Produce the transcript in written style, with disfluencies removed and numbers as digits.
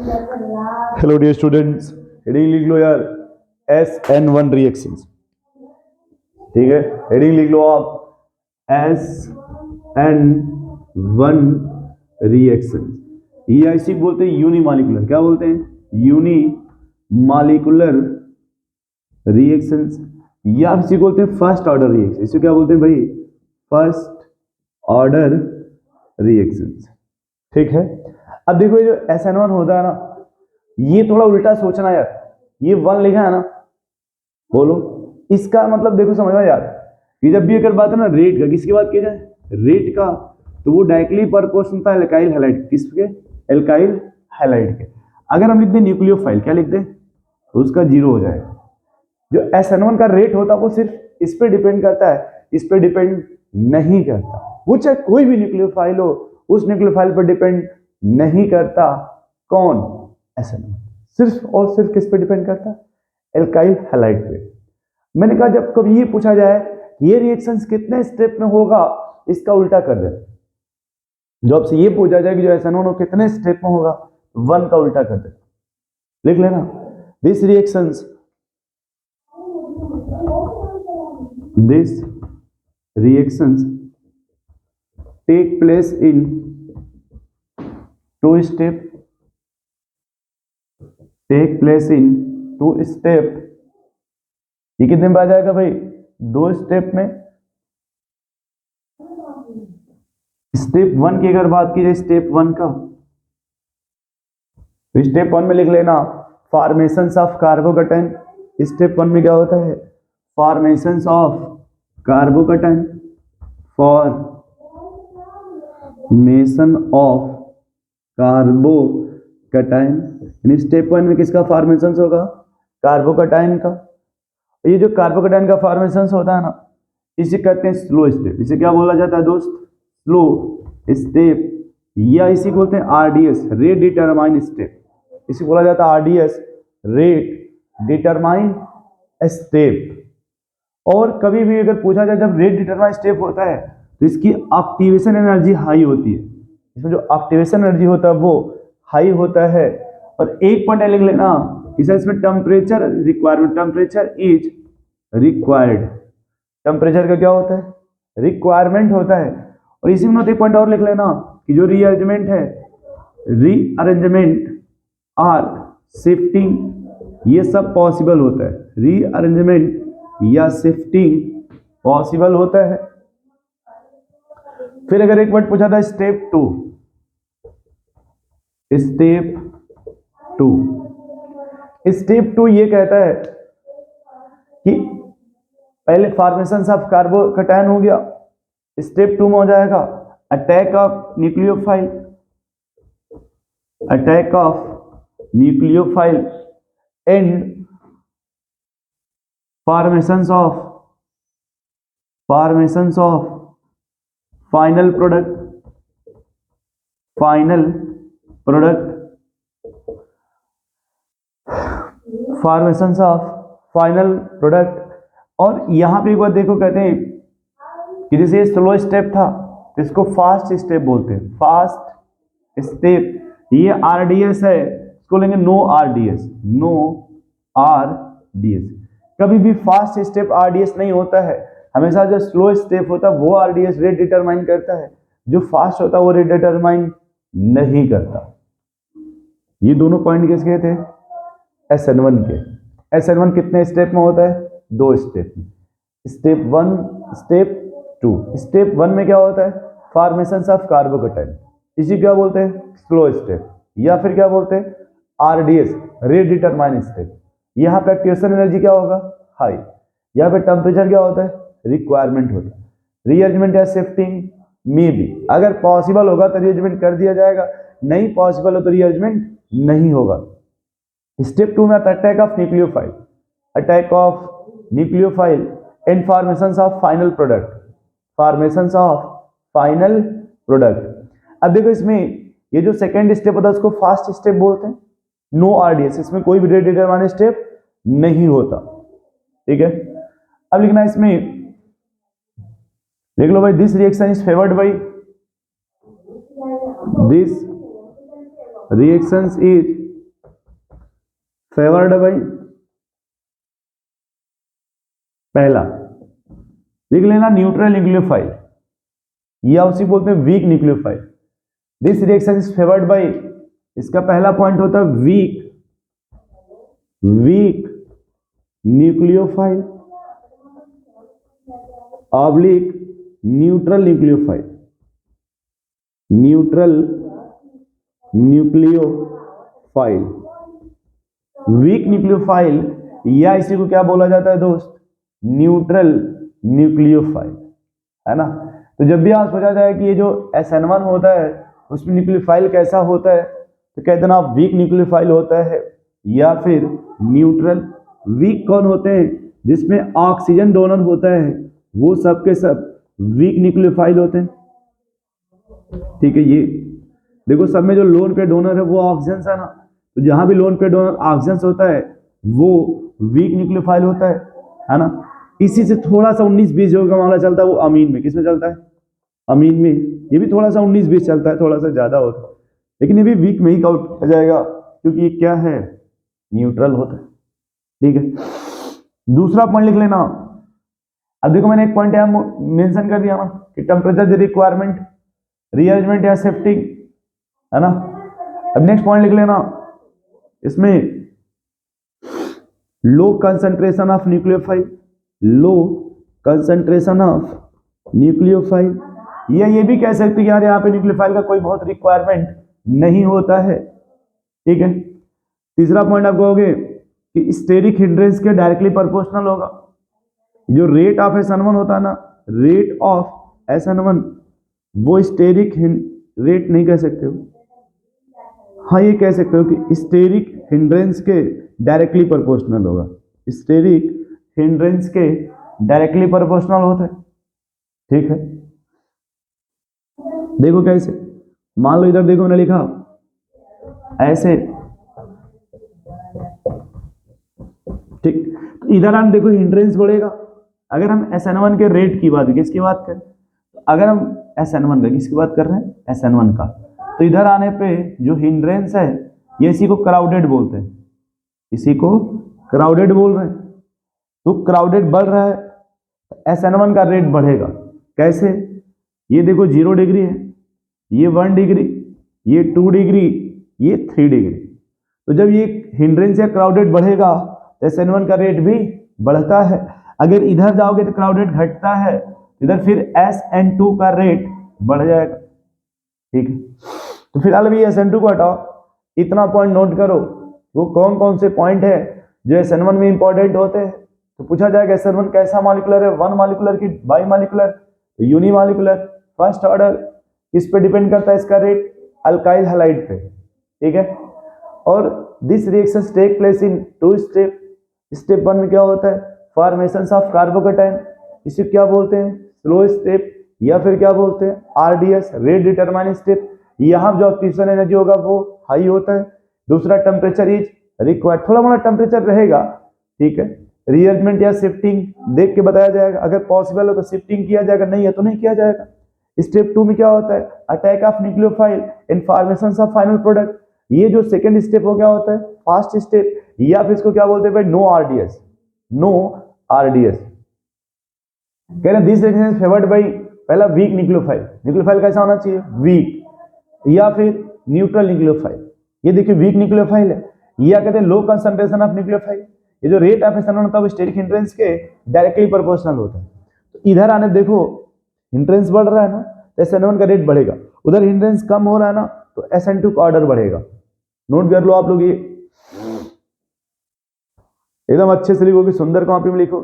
Hello dear students, heading लिख लो यार, SN1 reactions. ठीक है, हेडिंग लिख लो आप, SN1 रिएक्शन। EIC बोलते हैं यूनिमॉलिक्यूलर, क्या बोलते हैं? यूनिमॉलिक्यूलर रिएक्शंस, या इसी बोलते हैं फर्स्ट ऑर्डर रिएक्शन। इसे क्या बोलते हैं भाई? First order reactions. ठीक है, अब देखो ये जो SN1 होता है ना, ये थोड़ा उल्टा सोचना यार। ये 1 लिखा है ना, बोलो इसका मतलब देखो, समझना यार। ये जब भी अगर बात है ना रेट का, किसकी बात की जाए? रेट का, तो वो डायरेक्टली प्रोपोर्शनल था एल्काइल हैलाइड, किसके? एल्काइल हैलाइड के। अगर हम लिख दें न्यूक्लियोफाइल, क्या लिख दें? तो उसका 0 हो जाएगा। जो SN1 का रेट होता है वो सिर्फ इस पे डिपेंड करता है, इस पे डिपेंड नहीं करता। वो चाहे कोई भी न्यूक्लियोफाइल हो, उस न्यूक्लियोफाइल पर डिपेंड नहीं करता। कौन? SN1 सिर्फ और सिर्फ किस पे डिपेंड करता है? एल्काइल हैलाइड पे। मैंने कहा जब कभी ये पूछा जाए ये रिएक्शंस कितने स्टेप में होगा, इसका उल्टा कर दे। जब से ये पूछा जाए कि जो SN1 कितने स्टेप में होगा, 1 का उल्टा कर दे। लिख लेना, this reactions take place in 2 step, take place in 2 step। ये कितने में आ जाएगा भाई? 2 स्टेप में। स्टेप 1 की अगर बात की जाए, स्टेप 1 का, तो स्टेप 1 में लिख लेना फॉर्मेशन ऑफ कार्बोकैटायन। स्टेप 1 में क्या होता है? Formation of carbocation, formation of carbocation. Step 1 में किसका फॉर्मेशन होगा? कार्बोकैटायन का। ये जो कार्बोकैटायन का फॉर्मेशन होता है ना, इसे कहते हैं स्लो स्टेप। इसे क्या बोला जाता है दोस्त? स्लो स्टेप, या इसी बोलते हैं RDS, रेट डिटरमाइन स्टेप। इसे बोला जाता है RDS, रेट डिटरमाइन स्टेप। और कभी भी अगर पूछा जाए जब रेट डिटरमाइन स्टेप होता है तो इसकी एक्टिवेशन एनर्जी हाई होती है। इसमें जो एक्टिवेशन एनर्जी होता है वो हाई होता है। और एक पॉइंट लिख लेना, इसमें temperature requirement, temperature is required. Temperature का क्या होता है? रिक्वायरमेंट होता है। और इसी में एक पॉइंट और लिख लेना कि जो रीअरेंजमेंट है, रीअरेंजमेंट आर शिफ्टिंग, ये सब पॉसिबल होता है। रीअरेंजमेंट या शिफ्टिंग पॉसिबल होता है। फिर अगर एक वर्ड पूछा था स्टेप 2, स्टेप 2, स्टेप 2 ये कहता है कि पहले फॉर्मेशन ऑफ कार्बोकैटायन हो गया, स्टेप 2 में हो जाएगा attack of nucleophile, attack of nucleophile and formation of final product, final product, formation of final product. और यहां पे एक बार देखो, कहते हैं कि जैसे ये स्लो स्टेप था तो इसको फास्ट स्टेप बोलते हैं, फास्ट स्टेप। ये RDS है, इसको लेंगे नो RDS, नो RDS। कभी भी फास्ट स्टेप RDS नहीं होता है, हमेशा जो स्लो स्टेप होता है वो RDS रेट डिटरमाइन करता है, जो फास्ट होता है वो रेट डिटरमाइन नहीं करता। ये दोनों पॉइंट किसके थे? SN1 के। SN1 कितने स्टेप में होता है? 2 स्टेप में। Step 1, step 2। स्टेप 1 में क्या होता है? फॉर्मेशन ऑफ कार्बोकैटायन, इसी क्या बोलते हैं? स्लो स्टेप, या फिर क्या बोलते हैं? RDS, rate determine step. यहाँ पे एक्टिवेशन एनर्जी क्या होगा? हाई। यहाँ पे टेम्परेचर क्या होता है? रिक्वायरमेंट होता है। रीअरेंजमेंट या शिफ्टिंग में भी अगर पॉसिबल होगा तो रीअरेंजमेंट कर दिया जाएगा, नहीं पॉसिबल हो तो रीअरेंजमेंट नहीं होगा। स्टेप 2 में आता है attack of nucleophile, attack of nucleophile and formation of final product, formation of final product. अब देखो इसमें ये जो सेकेंड स्टेप होता है उसको फास्ट स्टेप बोलते हैं, नो RDS, इसमें कोई भी रेट डिटरमाइन स्टेप नहीं होता। ठीक है, अब लिखना इसमें, लिख लो भाई, this reaction is favoured by, this reaction is favoured by पहला, लिख लेना न्यूट्रल न्यूक्लियोफाइल, या उसी बोलते हैं weak nucleophile. This reaction is favoured by, इसका पहला पॉइंट होता है weak nucleophile oblique neutral nucleophile, neutral nucleophile, weak nucleophile, या इसी को क्या बोला जाता है दोस्त, न्यूट्रल न्यूक्लियोफाइल, है ना। तो जब भी आप सोचा जाए कि ये जो SN1 होता है उसमें न्यूक्लियोफाइल कैसा होता है, तो कहते हैं ना वीक न्यूक्लियोफाइल होता है या फिर न्यूट्रल। वीक कौन होते हैं, जिसमें ऑक्सीजन डोनर होता है, वो सब के सब वीक न्यूक्लियोफाइल होते हैं, ठीक है। ये देखो सब में जो लोन पे डोनर है वो ऑक्सीजन है ना, तो जहां भी लोन पे डोनर ऑक्सीजन होता है वो वीक न्यूक्लियोफाइल होता है ना। इसी से थोड़ा सा 19-20 जो का मामला चलता है वो अमीन में, किसमें चलता है, अमीन में। ये भी थोड़ा सा 19-20 चलता है, थोड़ा सा ज्यादा होता है, लेकिन ये भी वीक में ही काउंट किया जाएगा क्योंकि ये क्या है, न्यूट्रल होता है, ठीक है। दूसरा पॉइंट लिख लेना। अब देखो मैंने एक पॉइंट यहाँ मेंशन कर दिया ना कि टेम्परेचर रिक्वायरमेंट, रीअरेंजमेंट या शिफ्टिंग, है ना। अब नेक्स्ट पॉइंट लिख लेना, इसमें low concentration of nucleophile, low concentration of nucleophile, या ये भी कह सकते हैं यार यहाँ पे न्यूक्लियोफाइल का कोई बहुत रिक्वायरमेंट नहीं होता है, ठीक है। तीसरा पॉइंट आप कहोगे कि स्टेरिक हिंड्रेंस के डायरेक्टली प्रोपोर्शनल होगा। जो रेट ऑफ SN1 होता है ना, रेट ऑफ SN1, वो स्टेरिक रेट नहीं कह सकते हो, हाँ ये कह सकते हो कि स्टेरिक हिंड्रेंस के डायरेक्टली प्रोपोर्शनल होगा, स्टेरिक हिंड्रेंस के डायरेक्टली प्रोपोर्शनल होता है, ठीक है। देखो कैसे, मान लो इधर देखो मैंने लिखा ऐसे, ठीक। तो इधर हम देखो हिंड्रेंस बढ़ेगा। अगर हम SN1 के रेट की बात, किसकी बात करें, अगर हम SN1 का, किसकी बात कर रहे हैं, SN1 का, तो इधर आने पे जो हिंड्रेंस है ये इसी को क्राउडेड बोलते हैं, इसी को क्राउडेड बोल रहे हैं। तो क्राउडेड बढ़ रहा है, SN1 का रेट बढ़ेगा। कैसे, ये देखो 0 डिग्री है, ये 1 डिग्री, ये 2 डिग्री, ये 3 डिग्री। तो जब ये हिंड्रेंस या क्राउडेड बढ़ेगा तो SN1 का रेट भी बढ़ता है। अगर इधर जाओगे तो क्राउडेड घटता है, इधर फिर SN2 का रेट बढ़ जाएगा, ठीक है। तो फिलहाल अभी SN2 को हटाओ, इतना पॉइंट नोट करो, वो कौन कौन से पॉइंट है जो SN1 में इंपॉर्टेंट होते हैं। तो पूछा जाएगा SN1 कैसा मॉलिक्यूलर है, 1 मॉलिक्यूलर की by molecular, unimolecular, first order, किस पे डिपेंड करता है इसका रेट, अल्काइल हैलाइड पे, ठीक है। और this reaction take place in 2 step. Step 1 में क्या होता है, फॉर्मेशन ऑफ कार्बोकेटाइन, इसे क्या बोलते हैं, स्लो स्टेप, या फिर क्या बोलते हैं, RDS, रेट डिटरमाइन स्टेप। यहाँ जो ऑक्सीजन एनर्जी होगा वो हाई होता है। दूसरा टेम्परेचर इज रिक्वायर्ड, थोड़ा मोड़ा टेम्परेचर रहेगा, ठीक है। रीअरेंजमेंट या शिफ्टिंग देख के बताया जाएगा, अगर पॉसिबल हो तो शिफ्टिंग किया जाएगा, नहीं है तो नहीं किया जाएगा। स्टेप 2 में क्या होता है, attack of nucleophile in formation of final product. ये जो सेकंड स्टेप हो क्या होता है, फास्ट स्टेप, या फिर इसको क्या बोलते हैं भाई, नो RDS, नो RDS। कह रहे this reaction is favoured by, पहला वीक न्यूक्लियोफाइल, न्यूक्लियोफाइल कैसा होना चाहिए, वीक, या फिर न्यूट्रल न्यूक्लियोफाइल। ये देखिए वीक न्यूक्लियोफाइल है, या कहते हैं लो कंसंट्रेशन ऑफ न्यूक्लियोफाइल। ये जो रेट ऑफ SN1 होता है वो स्टेरिक हिंड्रेंस के डायरेक्टली प्रोपोर्शनल होता है। तो इधर आने देखो हिंड्रेंस बढ़ रहा है ना, तो SN1 का रेट बढ़ेगा, उधर हिंड्रेंस कम हो रहा है ना, तो SN2 का ऑर्डर बढ़ेगा। नोट कर लो आप लोग, ये एकदम अच्छे से लिखो कि सुंदर कॉपी में लिखो।